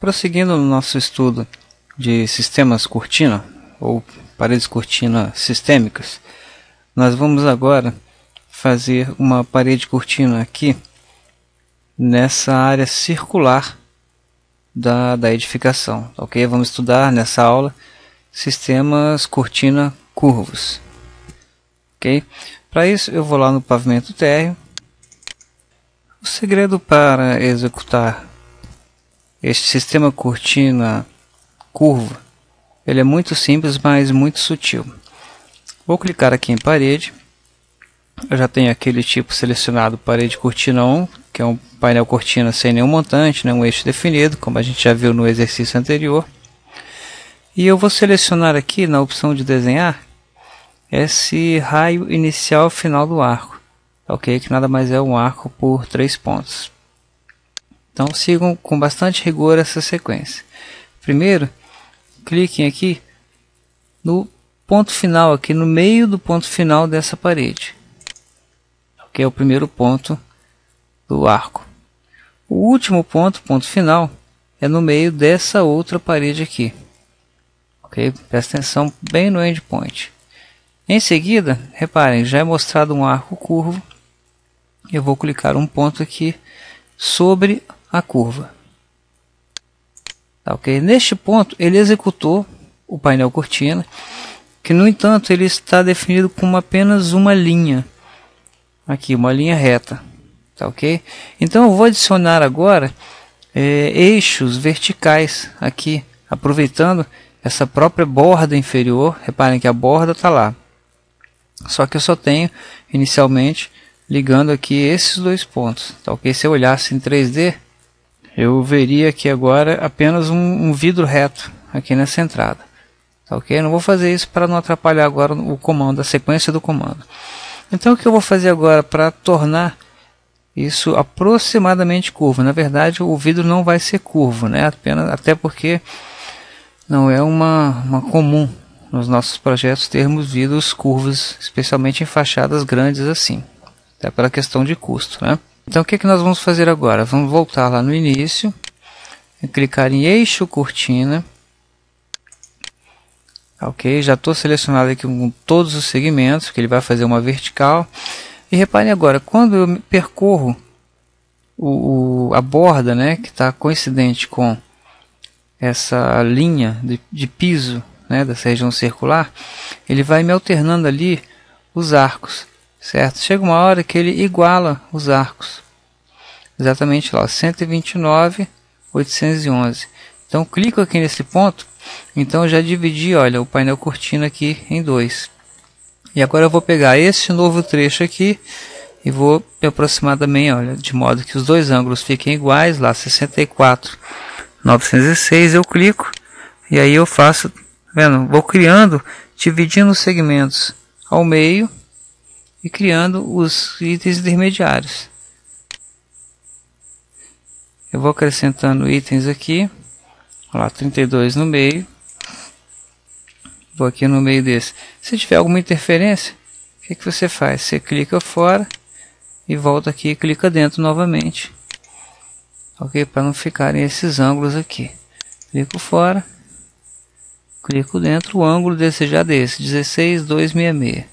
Prosseguindo no nosso estudo de sistemas cortina ou paredes cortina sistêmicas, nós vamos agora fazer uma parede cortina aqui nessa área circular da edificação, ok? Vamos estudar nessa aula sistemas cortina curvos, ok? Para isso eu vou lá no pavimento térreo. O segredo para executar este sistema cortina curva, ele é muito simples, mas muito sutil. Vou clicar aqui em parede. Eu já tenho aquele tipo selecionado, parede cortina 1, que é um painel cortina sem nenhum montante, um eixo definido, como a gente já viu no exercício anterior. E eu vou selecionar aqui na opção de desenhar esse raio inicial final do arco, ok? Que nada mais é um arco por 3 pontos. Então sigam com bastante rigor essa sequência. Primeiro, cliquem aqui no ponto final, aqui no meio do ponto final dessa parede, que é o primeiro ponto do arco. O último ponto final, é no meio dessa outra parede aqui, ok? Presta atenção bem no endpoint. Em seguida, reparem, já é mostrado um arco curvo. Eu vou clicar um ponto aqui sobre a curva, ok? Neste ponto ele executou o painel cortina, que no entanto ele está definido com apenas uma linha, aqui uma linha reta, tá ok? Então eu vou adicionar agora eixos verticais aqui, aproveitando essa própria borda inferior. Reparem que a borda está lá, só que eu só tenho inicialmente ligando aqui esses dois pontos, tá ok? Se eu olhasse em 3D, eu veria aqui agora apenas um vidro reto aqui nessa entrada, tá ok? Eu não vou fazer isso para não atrapalhar agora o comando, a sequência do comando. Então o que eu vou fazer agora para tornar isso aproximadamente curvo? Na verdade o vidro não vai ser curvo, até porque não é uma comum nos nossos projetos termos vidros curvos, especialmente em fachadas grandes assim, até pela questão de custo, Então o que nós vamos fazer agora? Vamos voltar lá no início, clicar em eixo cortina, ok? Já estou selecionado aqui com todos os segmentos, que ele vai fazer uma vertical. E reparem agora, quando eu percorro a borda, que está coincidente com essa linha de piso, dessa região circular, ele vai me alternando ali os arcos, certo? Chega uma hora que ele iguala os arcos, exatamente lá, 129, 811. Então clico aqui nesse ponto. Então eu já dividi, olha, o painel cortina aqui em dois. E agora eu vou pegar esse novo trecho aqui e vou me aproximar também, olha, de modo que os dois ângulos fiquem iguais, lá 64, 906, eu clico e aí eu faço, vendo? Vou criando, dividindo os segmentos ao meio e criando os itens intermediários. Eu vou acrescentando itens aqui, olha lá, 32 no meio. Vou aqui no meio desse. Se tiver alguma interferência, o que você faz? Você clica fora e volta aqui e clica dentro novamente, ok? Para não ficarem esses ângulos aqui. Clico fora, clico dentro, o ângulo desejado é esse, 16,266.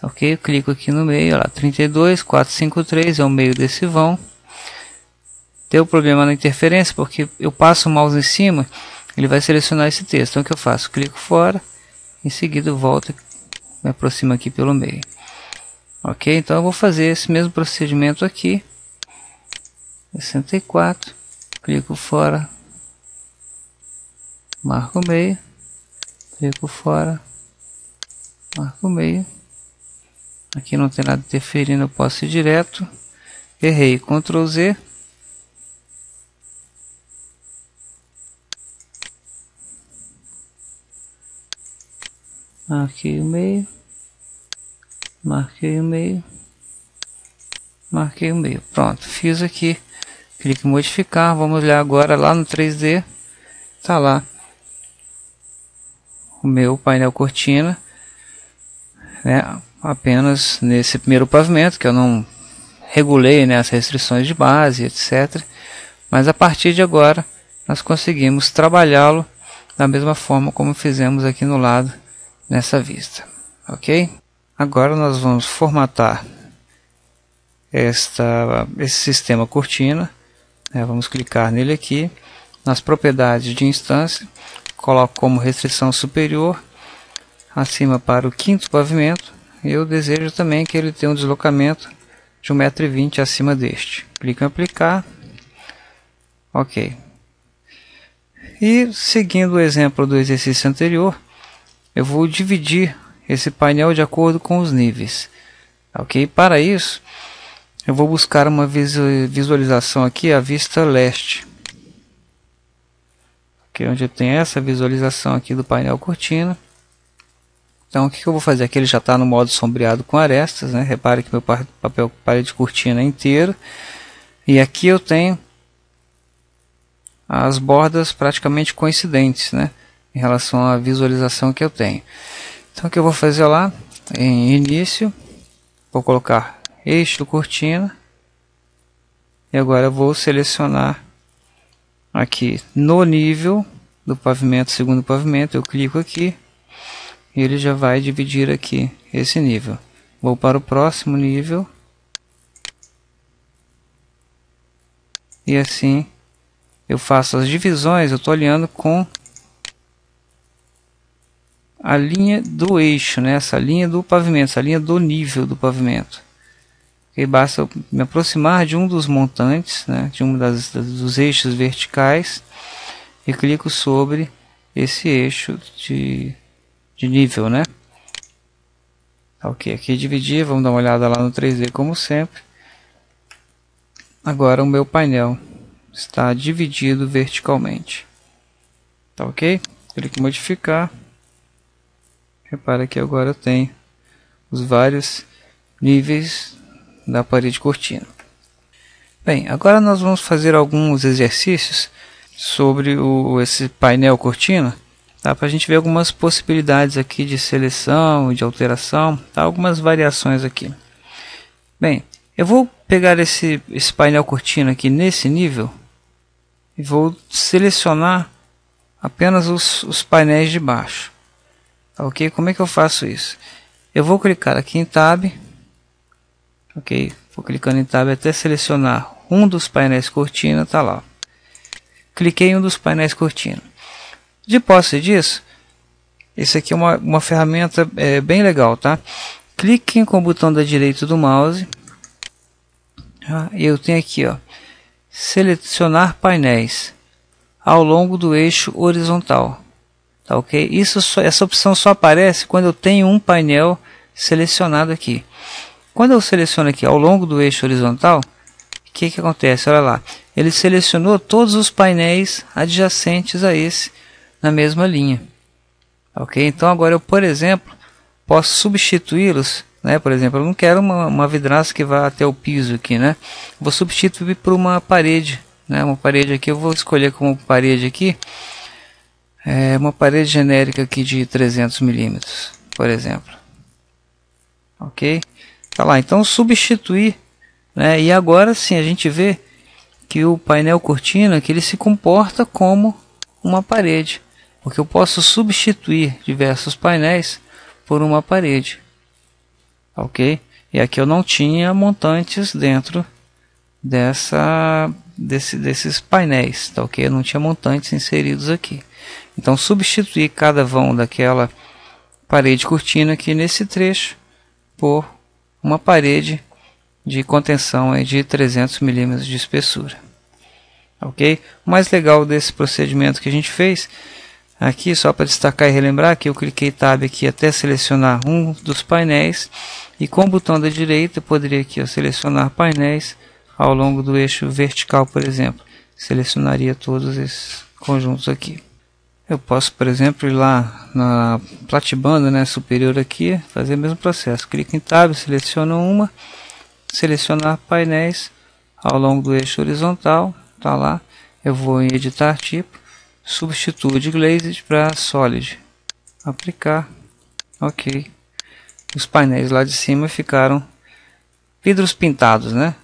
Ok? Eu clico aqui no meio, olha lá, 32,453 é o meio desse vão. Deu problema na interferência porque eu passo o mouse em cima, ele vai selecionar esse texto. Então o que eu faço? Clico fora, em seguida eu volto, me aproximo aqui pelo meio. Ok? Então eu vou fazer esse mesmo procedimento aqui. 64, clico fora, marco o meio, clico fora, marco o meio. Aqui não tem nada interferindo, eu posso ir direto. Errei, Ctrl Z. Marquei o meio, marquei o meio, marquei o meio. Pronto, fiz aqui. Clique em modificar. Vamos olhar agora lá no 3D. Tá lá o meu painel cortina, apenas nesse primeiro pavimento, que eu não regulei as restrições de base, etc. Mas a partir de agora nós conseguimos trabalhá-lo da mesma forma como fizemos aqui no lado nessa vista, ok? Agora nós vamos formatar esse sistema cortina, né? Vamos clicar nele aqui, nas propriedades de instância, coloco como restrição superior, acima para o 5º pavimento, e eu desejo também que ele tenha um deslocamento de 1,20 m acima deste. Clico em aplicar, ok. E seguindo o exemplo do exercício anterior, eu vou dividir esse painel de acordo com os níveis, ok? Para isso, eu vou buscar uma visualização aqui, a vista leste, okay? Onde eu tenho essa visualização aqui do painel cortina. Então o que eu vou fazer aqui? Ele já está no modo sombreado com arestas, né? Repare que meu papel parede cortina é inteiro, e aqui eu tenho as bordas praticamente coincidentes, né, em relação à visualização que eu tenho. Então o que eu vou fazer lá, em início, vou colocar eixo cortina, e agora eu vou selecionar aqui no nível do pavimento, segundo pavimento, eu clico aqui, e ele já vai dividir aqui esse nível. Vou para o próximo nível, e assim eu faço as divisões. Eu estou olhando com a linha do eixo, né? Essa linha do pavimento, essa linha do nível do pavimento. E basta eu me aproximar de um dos montantes, né? De um dos eixos verticais, e clico sobre esse eixo de nível, né? Ok, aqui dividir, vamos dar uma olhada lá no 3D como sempre. Agora o meu painel está dividido verticalmente, tá ok? Clique em modificar. Repara que agora eu tenho os vários níveis da parede cortina. Bem, agora nós vamos fazer alguns exercícios sobre esse painel cortina, tá? Para a gente ver algumas possibilidades aqui de seleção e de alteração, tá? Algumas variações aqui. Bem, eu vou pegar esse painel cortina aqui nesse nível e vou selecionar apenas os painéis de baixo, tá, ok? Como é que eu faço isso? Eu vou clicar aqui em Tab, ok? Vou clicando em Tab até selecionar um dos painéis cortina, tá lá. Cliquei em um dos painéis cortina. De posse disso, esse aqui é uma ferramenta bem legal, tá? Clique com o botão da direita do mouse, e eu tenho aqui, ó, selecionar painéis ao longo do eixo horizontal, tá ok? Essa opção só aparece quando eu tenho um painel selecionado aqui. Quando eu seleciono aqui ao longo do eixo horizontal, o que acontece? Olha lá, ele selecionou todos os painéis adjacentes a esse na mesma linha, ok? Então agora eu, por exemplo, posso substituí-los, né? Por exemplo, eu não quero uma vidraça que vá até o piso aqui, né? Vou substituir por uma parede, né? Uma parede aqui, eu vou escolher como parede aqui, uma parede genérica aqui de 300 mm, por exemplo, ok? Tá lá, então substituir, né? E agora sim a gente vê que o painel cortina, que ele se comporta como uma parede, porque eu posso substituir diversos painéis por uma parede, ok? E aqui eu não tinha montantes dentro desses painéis, tá ok? Eu não tinha montantes inseridos aqui. Então substituir cada vão daquela parede cortina aqui nesse trecho por uma parede de contenção de 300 mm de espessura, ok? O mais legal desse procedimento que a gente fez aqui, só para destacar e relembrar, que eu cliquei Tab aqui até selecionar um dos painéis, e com o botão da direita eu poderia aqui, ó, selecionar painéis ao longo do eixo vertical, por exemplo. Selecionaria todos esses conjuntos aqui. Eu posso, por exemplo, ir lá na platibanda, né, superior aqui, fazer o mesmo processo. Clico em Tab, seleciono uma, selecionar painéis ao longo do eixo horizontal, tá lá. Eu vou em editar tipo, substituo de Glazed para Solid, aplicar, ok. Os painéis lá de cima ficaram vidros pintados, né?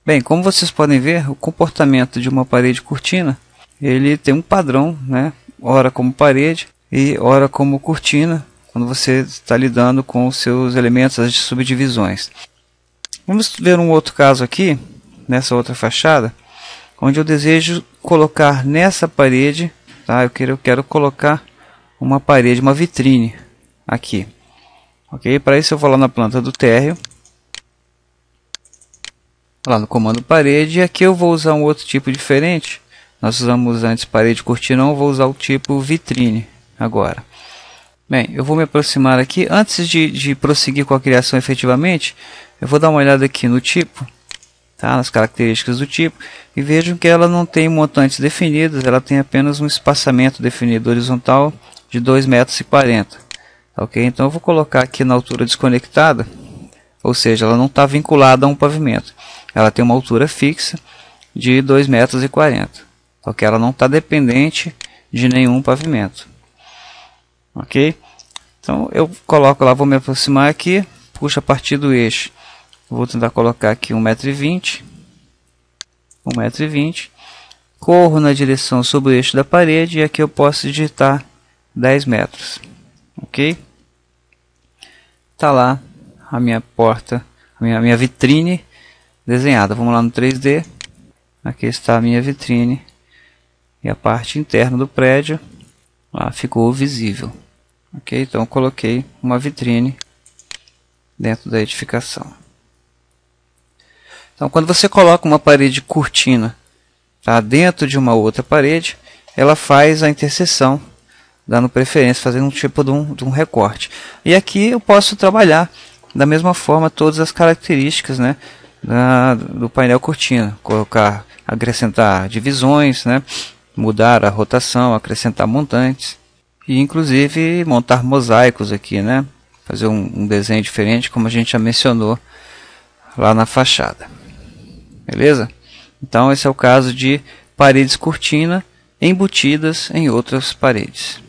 Bem, como vocês podem ver, o comportamento de uma parede cortina, ele tem um padrão, né? Ora como parede e ora como cortina, quando você está lidando com os seus elementos, as subdivisões. Vamos ver um outro caso aqui, nessa outra fachada, onde eu desejo colocar nessa parede, tá? Eu quero colocar uma parede, uma vitrine aqui. Ok? Para isso eu vou lá na planta do térreo, lá no comando parede, e aqui eu vou usar um outro tipo diferente. Nós usamos antes parede cortina, eu vou usar o tipo vitrine agora. Bem, eu vou me aproximar aqui. Antes de prosseguir com a criação efetivamente, eu vou dar uma olhada aqui no tipo, tá? Nas características do tipo, e vejam que ela não tem montantes definidos, ela tem apenas um espaçamento definido horizontal de 2,40 m. Ok? Então eu vou colocar aqui na altura desconectada, ou seja, ela não está vinculada a um pavimento. Ela tem uma altura fixa de 2,40 m. Ok? Ela não está dependente de nenhum pavimento. Ok? Então eu coloco lá, vou me aproximar aqui, puxo a partir do eixo. Vou tentar colocar aqui 1,20 m. 1,20 m. Corro na direção sobre o eixo da parede e aqui eu posso digitar 10 metros. Ok? Está lá a minha porta, a minha vitrine desenhada. Vamos lá no 3D. Aqui está a minha vitrine. E a parte interna do prédio lá ficou visível. Ok? Então eu coloquei uma vitrine dentro da edificação. Então quando você coloca uma parede cortina, tá, dentro de uma outra parede, ela faz a interseção, dando preferência, fazendo um tipo de um recorte. E aqui eu posso trabalhar da mesma forma todas as características, né, do painel cortina. Colocar, acrescentar divisões, né, mudar a rotação, acrescentar montantes e inclusive montar mosaicos aqui, né, fazer um desenho diferente, como a gente já mencionou lá na fachada. Beleza? Então esse é o caso de paredes cortina embutidas em outras paredes.